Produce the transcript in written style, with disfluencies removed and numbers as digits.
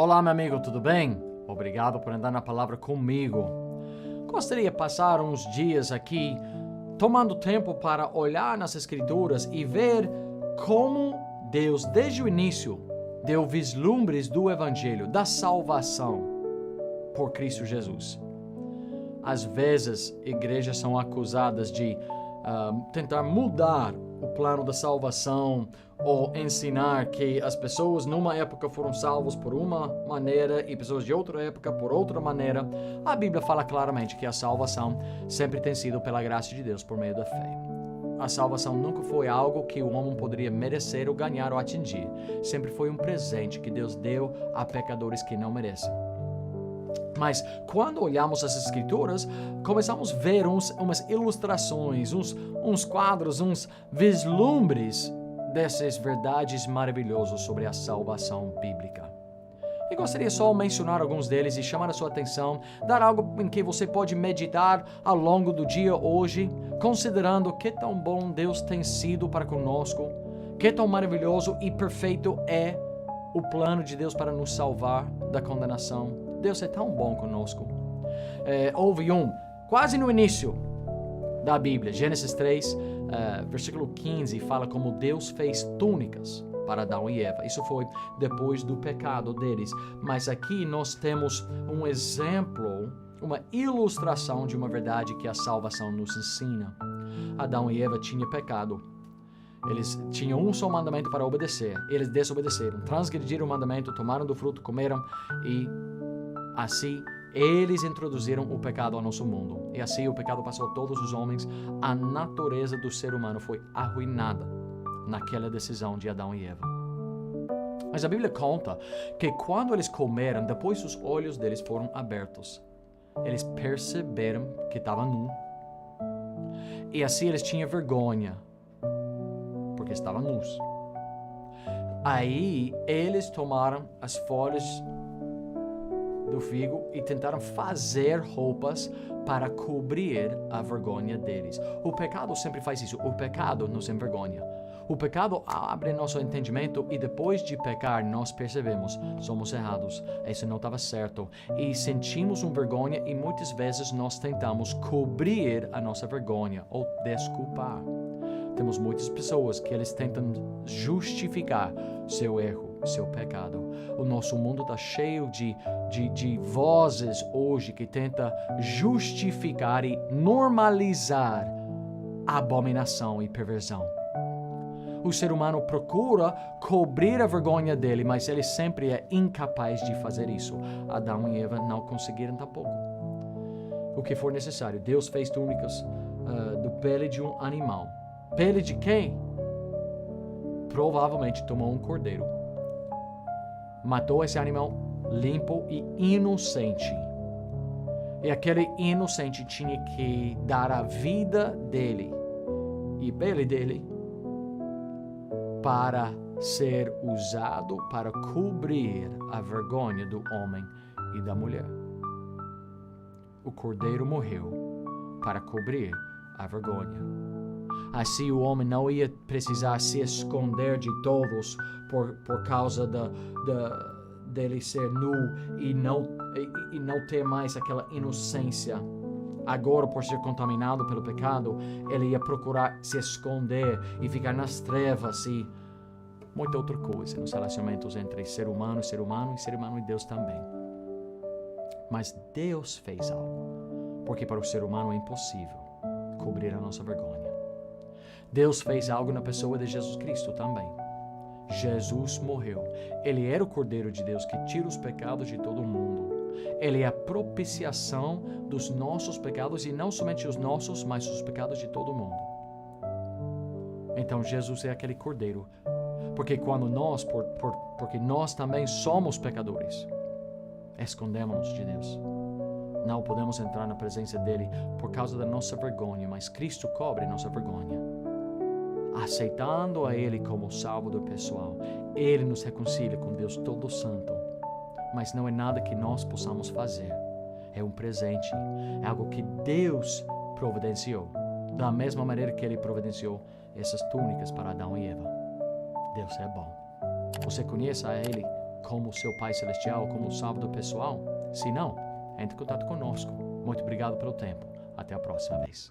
Olá, meu amigo, tudo bem? Obrigado por andar na palavra comigo. Gostaria de passar uns dias aqui tomando tempo para olhar nas Escrituras e ver como Deus, desde o início, deu vislumbres do Evangelho, da salvação por Cristo Jesus. Às vezes, igrejas são acusadas de tentar mudar o plano da salvação ou ensinar que as pessoas numa época foram salvos por uma maneira e pessoas de outra época por outra maneira. A Bíblia fala claramente que a salvação sempre tem sido pela graça de Deus por meio da fé. A salvação nunca foi algo que o homem poderia merecer ou ganhar ou atingir. Sempre foi um presente que Deus deu a pecadores que não merecem. Mas quando olhamos as Escrituras, começamos a ver umas ilustrações, uns quadros, uns vislumbres dessas verdades maravilhosas sobre a salvação bíblica. E gostaria só de mencionar alguns deles e chamar a sua atenção, dar algo em que você pode meditar ao longo do dia hoje, considerando que tão bom Deus tem sido para conosco, que tão maravilhoso e perfeito é o plano de Deus para nos salvar da condenação. Deus é tão bom conosco. Houve quase no início da Bíblia, Gênesis 3, versículo 15, fala como Deus fez túnicas para Adão e Eva. Isso foi depois do pecado deles. Mas aqui nós temos um exemplo, uma ilustração de uma verdade que a salvação nos ensina. Adão e Eva tinham pecado. Eles tinham um só mandamento para obedecer. Eles desobedeceram, transgrediram o mandamento, tomaram do fruto, comeram e assim eles introduziram o pecado ao nosso mundo. E assim o pecado passou a todos os homens. A natureza do ser humano foi arruinada naquela decisão de Adão e Eva. Mas a Bíblia conta que quando eles comeram, depois os olhos deles foram abertos. Eles perceberam que estavam nus. E assim eles tinham vergonha, porque estavam nus. Aí eles tomaram as folhas do figo e tentaram fazer roupas para cobrir a vergonha deles. O pecado sempre faz isso. O pecado nos envergonha. O pecado abre nosso entendimento e depois de pecar nós percebemos, somos errados, isso não estava certo e sentimos uma vergonha e muitas vezes nós tentamos cobrir a nossa vergonha ou desculpar. Temos muitas pessoas que eles tentam justificar seu erro, seu pecado. O nosso mundo está cheio de vozes hoje que tentam justificar e normalizar a abominação e perversão. O ser humano procura cobrir a vergonha dele, mas ele sempre é incapaz de fazer isso. Adão e Eva não conseguiram tampouco. O que for necessário. Deus fez túnicas do pele de um animal. Pele de quem? Provavelmente tomou um cordeiro. Matou esse animal limpo e inocente. E aquele inocente tinha que dar a vida dele e pele dele para ser usado para cobrir a vergonha do homem e da mulher. O cordeiro morreu para cobrir a vergonha. Assim o homem não ia precisar se esconder de todos por causa dele ser nu e não ter mais aquela inocência. Agora, por ser contaminado pelo pecado, ele ia procurar se esconder e ficar nas trevas e muita outra coisa nos relacionamentos entre ser humano e Deus também. Mas Deus fez algo, porque para o ser humano é impossível cobrir a nossa vergonha. Deus fez algo na pessoa de Jesus Cristo também. Jesus morreu. Ele era o Cordeiro de Deus que tira os pecados de todo mundo. Ele é a propiciação dos nossos pecados e não somente os nossos, mas os pecados de todo mundo. Então Jesus é aquele Cordeiro, porque quando porque nós também somos pecadores, escondemos-nos de Deus. Não podemos entrar na presença dele por causa da nossa vergonha, mas Cristo cobre nossa vergonha. Aceitando a ele como Salvador pessoal, ele nos reconcilia com Deus todo santo. Mas não é nada que nós possamos fazer. É um presente, é algo que Deus providenciou, da mesma maneira que ele providenciou essas túnicas para Adão e Eva. Deus é bom. Você conhece a ele como seu Pai Celestial, como o Salvador pessoal? Se não, entre em contato conosco. Muito obrigado pelo tempo. Até a próxima vez.